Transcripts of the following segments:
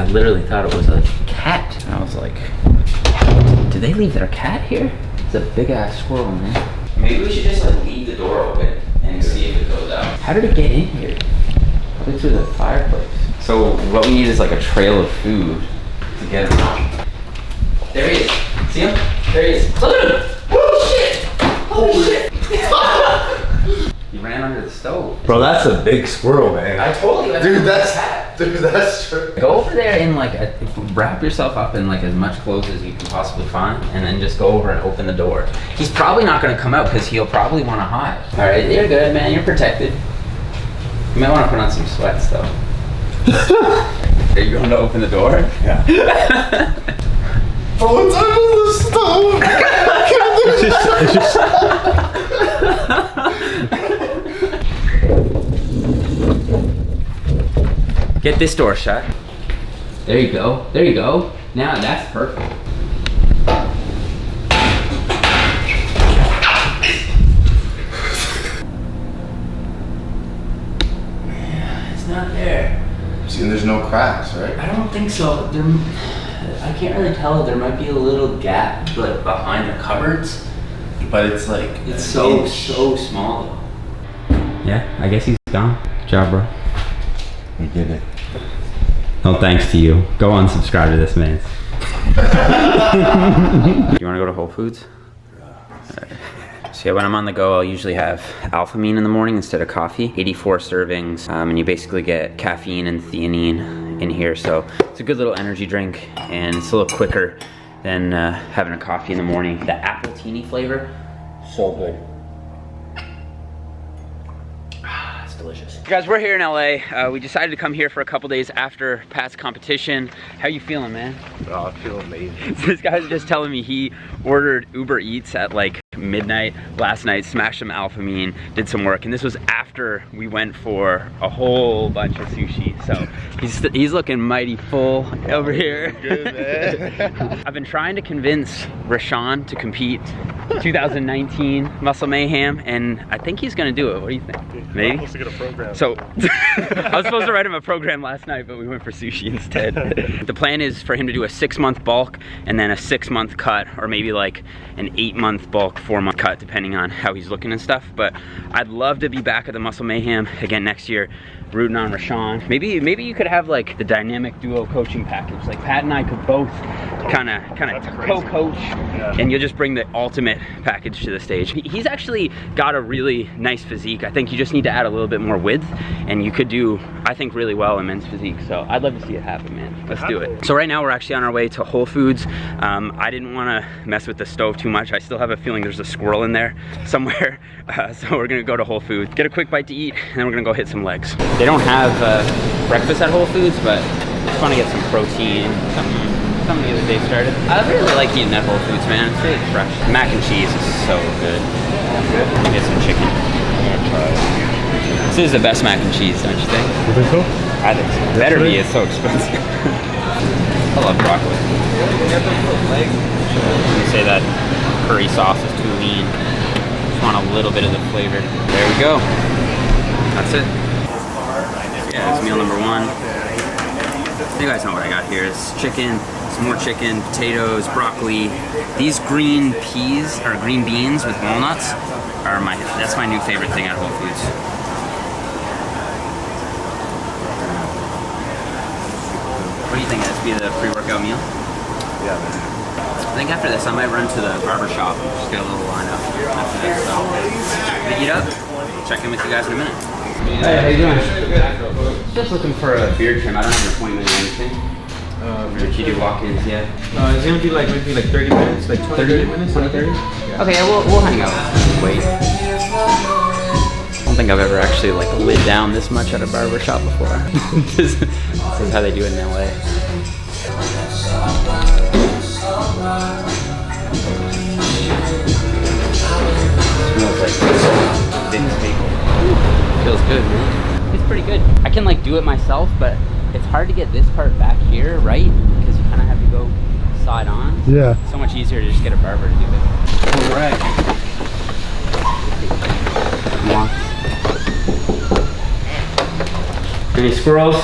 I literally thought it was a cat. I was like, did they leave their cat here? It's a big ass squirrel, man. Maybe we should just like leave the door open and see if it goes out. How did it get in here? Probably through the fireplace. So what we need is like a trail of food to get him out. There he is. See him? There he is. Look at him! Oh shit! Holy shit! He ran under the stove. Bro, that's a big squirrel, man. I told you. Dude, that's true. Go over there and like wrap yourself up in like as much clothes as you can possibly find, and then just go over and open the door. He's probably not gonna come out because he'll probably want to hide. All right, you're good, man. You're protected. You might want to put on some sweats though. Are you going to open the door? Yeah. Oh, it's under the stove. It's just. Get this door shut. There you go. There you go. Now that's perfect. It's not there. See, there's no cracks, right? I don't think so. I can't really tell. There might be a little gap, but behind the cupboards. But it's like it's so small though. Yeah, I guess he's gone. Good job, bro. We did it. No thanks to you. Go unsubscribe to this man. You want to go to Whole Foods? So yeah, when I'm on the go, I'll usually have alphamine in the morning instead of coffee. 84 servings, and you basically get caffeine and theanine in here. So it's a good little energy drink, and it's a little quicker than having a coffee in the morning. The apple teeny flavor, so good. It's delicious. Guys, we're here in LA. We decided to come here for a couple days after Pat's competition. How you feeling, man? Oh, I feel amazing. This guy's just telling me he ordered Uber Eats at like midnight last night, smashed some alphamine, did some work, and this was after we went for a whole bunch of sushi. So he's looking mighty full over here. Good, man. I've been trying to convince Rashawn to compete 2019 Muscle Mayhem, and I think he's gonna do it. What do you think? Maybe? I'm supposed to get a program. So I was supposed to write him a program last night, but we went for sushi instead. The plan is for him to do a 6-month bulk and then a 6-month cut, or maybe like an 8-month bulk, 4-month cut, depending on how he's looking and stuff. But I'd love to be back at the Muscle Mayhem again next year, rooting on Rashawn. Maybe you could have like the dynamic duo coaching package. Like Pat and I could both kind of co-coach, and you'll just bring the ultimate package to the stage. He's actually got a really nice physique. I think you just need to add a little bit more width, and you could do, I think, really well in men's physique. So I'd love to see it happen, man. Let's do it. So right now we're actually on our way to Whole Foods. I didn't want to mess with the stove too much. I still have a feeling there's a squirrel in there somewhere. So we're gonna go to Whole Foods, get a quick bite to eat, and then we're gonna go hit some legs. They don't have breakfast at Whole Foods, but I just want to get some protein, something the other day started. I really like eating at Whole Foods, man. It's really fresh. Mac and cheese is so good. Get some chicken. This is the best mac and cheese, don't you think? You think so? I think so. Better be, it's so expensive. I love broccoli. You say that curry sauce is too lean. Just want a little bit of the flavor. There we go. That's it. Yeah, it's meal number 1. You guys know what I got here. It's chicken, some more chicken, potatoes, broccoli. These green peas, or green beans with walnuts, are that's my new favorite thing at Whole Foods. What do you think? That'd be the pre-workout meal? Yeah, man. I think after this I might run to the barber shop and just get a little line up after this. So, eat up, check in with you guys in a minute. Hey, how you doing? Just looking for a beard trim. I don't have an appointment or anything. Did you do walk-ins yet? It's gonna be like maybe like 30 minutes, like 20 minutes, 20, 30. Yeah. Okay, yeah, we'll hang out. Wait. I don't think I've ever actually like lit down this much at a barber shop before. This is how they do it in LA. Smells like big steak. Feels good, man. It's pretty good. I can like do it myself, but it's hard to get this part back here, right? Because you kind of have to go side on. Yeah. It's so much easier to just get a barber to do it. All right. Any squirrels?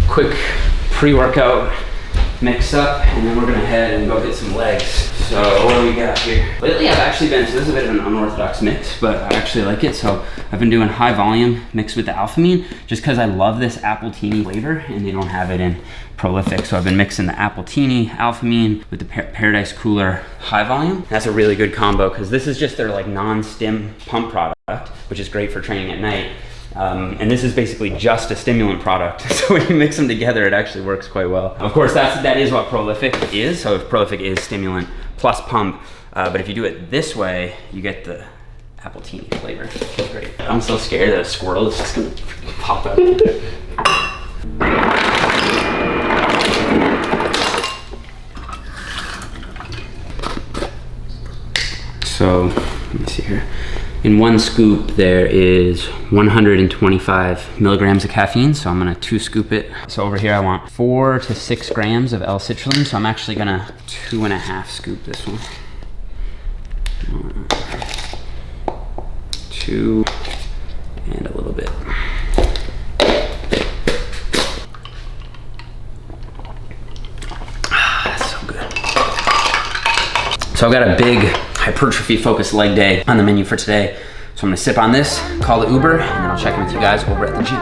Quick pre-workout mix up, and then we're gonna head and go hit some legs. So what do we got here? Lately I've actually been, so this is a bit of an unorthodox mix, but I actually like it. So I've been doing high volume mixed with the alphamine, just because I love this appletini flavor, and they don't have it in Prolific. So I've been mixing the appletini, alphamine with the Paradise Cooler high volume. That's a really good combo, because this is just their like non-stim pump product, which is great for training at night. And this is basically just a stimulant product. So when you mix them together, it actually works quite well. Of course, that is what Prolific is. So Prolific is stimulant plus pump. But if you do it this way, you get the appletini flavor. It's great. I'm so scared that a squirrel is just gonna pop out. So, let me see here. In one scoop, there is 125 milligrams of caffeine, so I'm gonna 2 scoop it. So over here, I want 4 to 6 grams of L-citrulline, so I'm actually gonna 2.5 scoop this one. 2, and a little bit. That's so good. So I've got a big hypertrophy focused leg day on the menu for today. So I'm gonna sip on this, call the Uber, and then I'll check in with you guys over at the gym.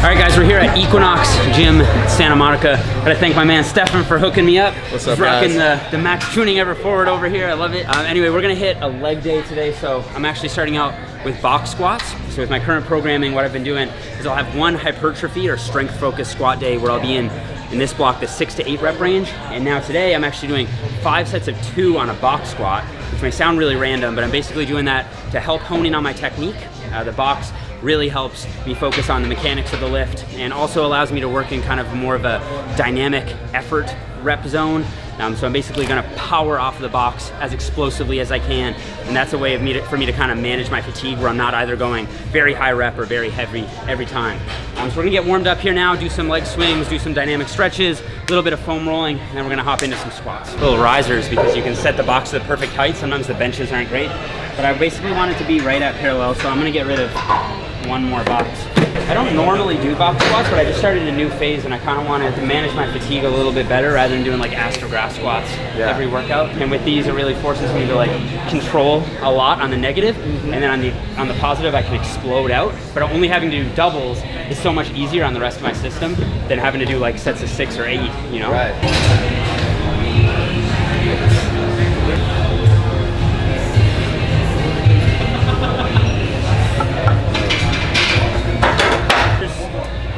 All right guys, we're here at Equinox Gym, Santa Monica. Gotta thank my man Stefan for hooking me up. What's up, rocking guys? the Max Tuning Ever Forward over here, I love it. Anyway, we're gonna hit a leg day today, so I'm actually starting out with box squats. So with my current programming, what I've been doing is I'll have one hypertrophy or strength focused squat day where I'll be in this block, the 6 to 8 rep range. And now today I'm actually doing 5 sets of 2 on a box squat, which may sound really random, but I'm basically doing that to help hone in on my technique. The box really helps me focus on the mechanics of the lift and also allows me to work in kind of more of a dynamic effort rep zone. So I'm basically gonna power off the box as explosively as I can, and that's a way for me to kind of manage my fatigue where I'm not either going very high rep or very heavy every time. So we're gonna get warmed up here now, do some leg swings, do some dynamic stretches, a little bit of foam rolling, and then we're gonna hop into some squats. Little risers, because you can set the box to the perfect height. Sometimes the benches aren't great, but I basically want it to be right at parallel, so I'm gonna get rid of one more box. I don't normally do box squats, but I just started a new phase and I kind of wanted to manage my fatigue a little bit better rather than doing like astrograph squats every workout. And with these, it really forces me to like control a lot on the negative, and then on the positive, I can explode out. But only having to do doubles is so much easier on the rest of my system than having to do like sets of 6 or 8, you know? Right.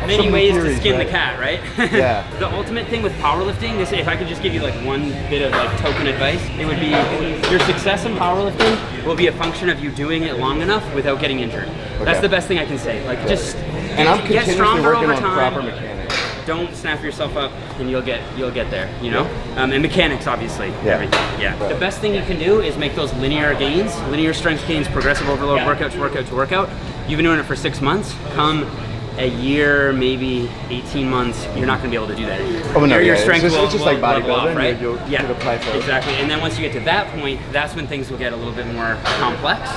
Many ways to skin the cat, right? Yeah. The ultimate thing with powerlifting, if I could just give you like one bit of like token advice, it would be your success in powerlifting will be a function of you doing it long enough without getting injured. Okay. That's the best thing I can say. Like just get stronger over time. Proper mechanics. Don't snap yourself up, and you'll get there. You know, and mechanics obviously. Everything. Yeah. Right. The best thing you can do is make those linear gains, linear strength gains, progressive overload, workout to workout to workout. You've been doing it for 6 months. Come a year, maybe 18 months, you're not going to be able to do that anymore. Oh, no, your strength it's just like bodybuilding, off, right? You'll apply for exactly. And then once you get to that point, that's when things will get a little bit more complex,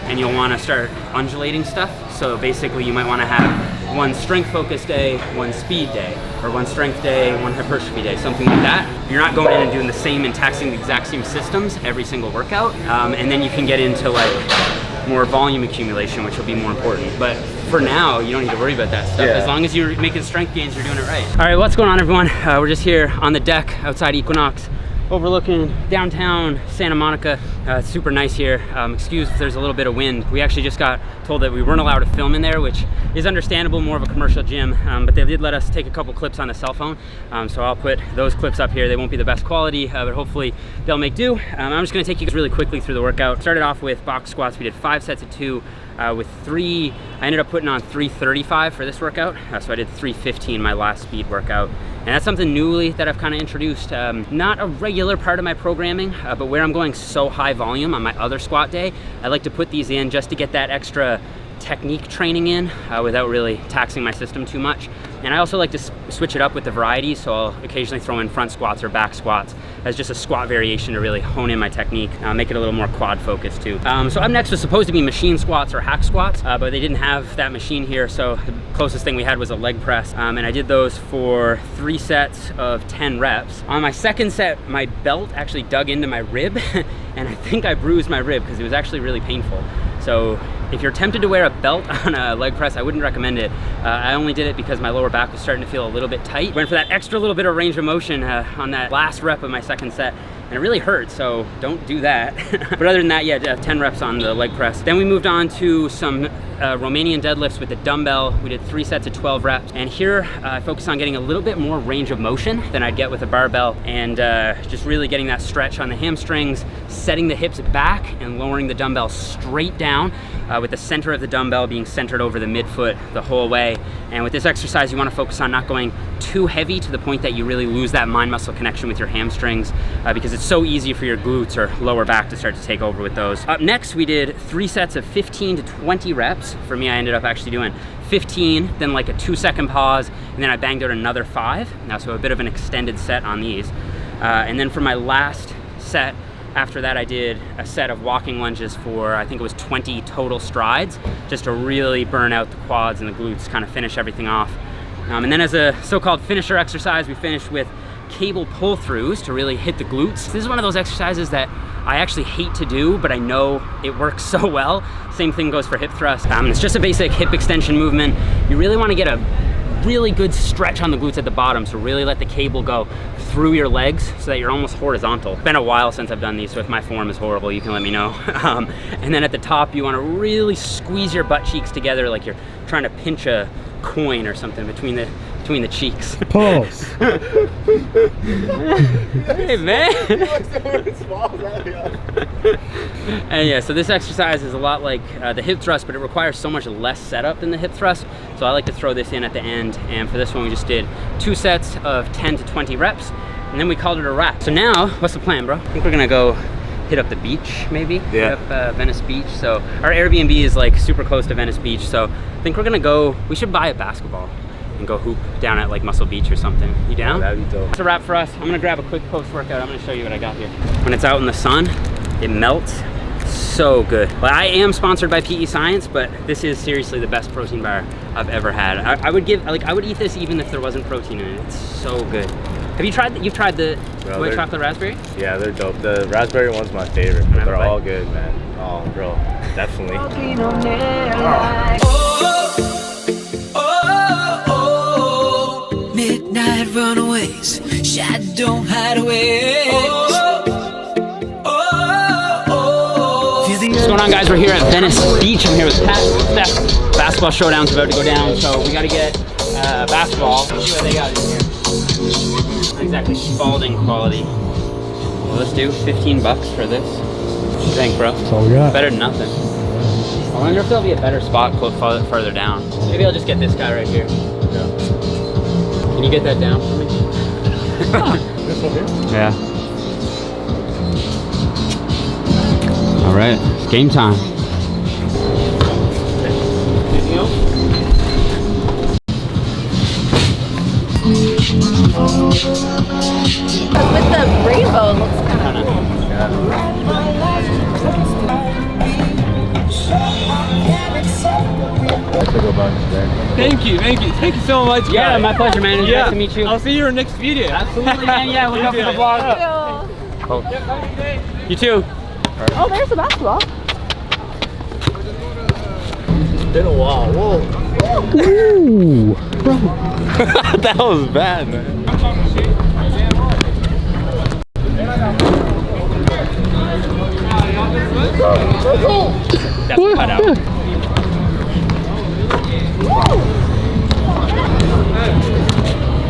and you'll want to start undulating stuff. So basically, you might want to have one strength-focused day, one speed day, or one strength day, one hypertrophy day, something like that. You're not going in and doing the same and taxing the exact same systems every single workout, and then you can get into like more volume accumulation, which will be more important. But for now, you don't need to worry about that stuff. As long as you're making strength gains, you're doing it right. All right, what's going on, everyone? We're just here on the deck outside Equinox, overlooking downtown Santa Monica. It's super nice here. Excuse if there's a little bit of wind. We actually just got told that we weren't allowed to film in there, which is understandable, more of a commercial gym, but they did let us take a couple clips on the cell phone, so I'll put those clips up here. They won't be the best quality, but hopefully they'll make do. I'm just gonna take you guys really quickly through the workout. Started off with box squats. We did 5 sets of 2 with 3. I ended up putting on 335 for this workout, so I did 315 my last speed workout. And that's something newly that I've kind of introduced. Not a regular part of my programming, but where I'm going so high volume on my other squat day, I like to put these in just to get that extra technique training in without really taxing my system too much. And I also like to switch it up with the variety, so I'll occasionally throw in front squats or back squats as just a squat variation to really hone in my technique, make it a little more quad focused too. So up next was supposed to be machine squats or hack squats, but they didn't have that machine here, so the closest thing we had was a leg press, and I did those for 3 sets of 10 reps. On my second set, my belt actually dug into my rib, and I think I bruised my rib because it was actually really painful. So if you're tempted to wear a belt on a leg press, I wouldn't recommend it. I only did it because my lower back was starting to feel a little bit tight. Went for that extra little bit of range of motion on that last rep of my second set, and it really hurt, so don't do that. But other than that, yeah, 10 reps on the leg press. Then we moved on to some Romanian deadlifts with the dumbbell. We did 3 sets of 12 reps, and here I focused on getting a little bit more range of motion than I'd get with a barbell, and just really getting that stretch on the hamstrings, setting the hips back and lowering the dumbbell straight down, with the center of the dumbbell being centered over the midfoot the whole way. And with this exercise, you want to focus on not going too heavy to the point that you really lose that mind muscle connection with your hamstrings, because it's so easy for your glutes or lower back to start to take over with those. Up next, we did 3 sets of 15 to 20 reps. For me, I ended up actually doing 15, then like a 2-second pause, and then I banged out another 5. Now, so a bit of an extended set on these. And then for my last set, after that, I did a set of walking lunges for, I think it was 20 total strides, just to really burn out the quads and the glutes, kind of finish everything off. And then as a so-called finisher exercise, we finished with cable pull-throughs to really hit the glutes. This is one of those exercises that I actually hate to do, but I know it works so well. Same thing goes for hip thrust. It's just a basic hip extension movement. You really want to get a really good stretch on the glutes at the bottom, so really let the cable go through your legs so that you're almost horizontal. It's been a while since I've done these, so if my form is horrible, you can let me know. And then at the top, you want to really squeeze your butt cheeks together like you're trying to pinch a coin or something between the cheeks. Pulse. Hey man. And yeah, so this exercise is a lot like the hip thrust, but it requires so much less setup than the hip thrust. So I like to throw this in at the end. And for this one, we just did 2 sets of 10 to 20 reps, and then we called it a wrap. So now, what's the plan, bro? I think we're gonna go hit up the beach, maybe? Yeah. Hit up Venice Beach. So our Airbnb is like super close to Venice Beach. So I think we're gonna go, we should buy a basketball and go hoop down at like Muscle Beach or something. You down? That'd be dope. That's a wrap for us. I'm gonna grab a quick post-workout. I'm gonna show you what I got here. When it's out in the sun, it melts so good. Well, I am sponsored by PE Science, but this is seriously the best protein bar I've ever had. I would eat this even if there wasn't protein in it. It's so good. Have you tried, you've tried the white chocolate raspberry? Yeah, they're dope. The raspberry one's my favorite, but they're all good, man. Oh, bro, definitely. Midnight runaways, shadow hideaways. What's going on, guys? We're here at Venice Beach. I'm here with Pat, Steph. Basketball showdown's about to go down, so we gotta get basketball. Let's see what they got in here. Not exactly Spalding quality. Well, let's do 15 bucks for this. What you think, bro? That's all we got. Better than nothing. I wonder if there'll be a better spot close further down. Maybe I'll just get this guy right here. Yeah. Can you get that down for me? This one here? Yeah. All right, it's game time. Anything else? With the rainbow, it looks kind of cool. Thank you so much, Yeah, guys. my pleasure, man. It's nice to meet you. I'll see you in the next video. Absolutely, man. Yeah, we'll go for the vlog. You too. Oh, there's a basketball. It's been a while. Whoa. Ooh. That was bad, man. That's cut out.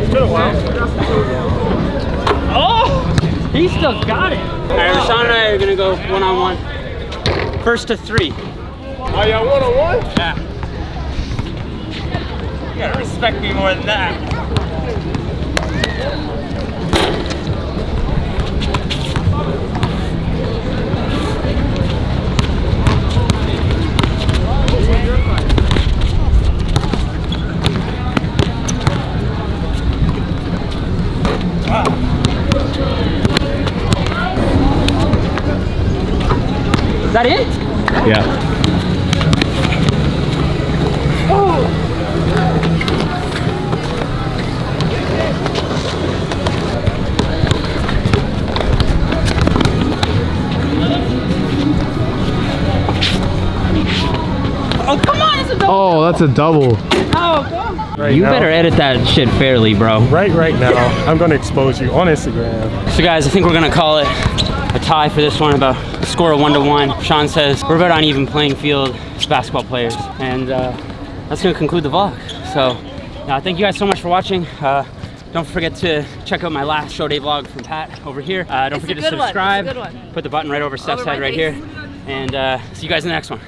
It's been a while. Oh, he still got it. All right, Rashawn and I are gonna go one-on-one. First to 3. Oh, y'all one-on-one? Yeah. You gotta respect me more than that. Is that it? Yeah. Oh, come on, it's a double. Oh, that's a double. Oh, come on. Right You now. better edit that shit fairly, bro. Right now, I'm gonna expose you on Instagram. So guys, I think we're gonna call it a tie for this one, about a score of 1-1. Sean says we're about on even playing field as basketball players. And that's gonna conclude the vlog. So thank you guys so much for watching. Don't forget to check out my last show day vlog from Pat over here. Don't forget to subscribe. It's a good one. Put the button right over Steph's head right here. And see you guys in the next one.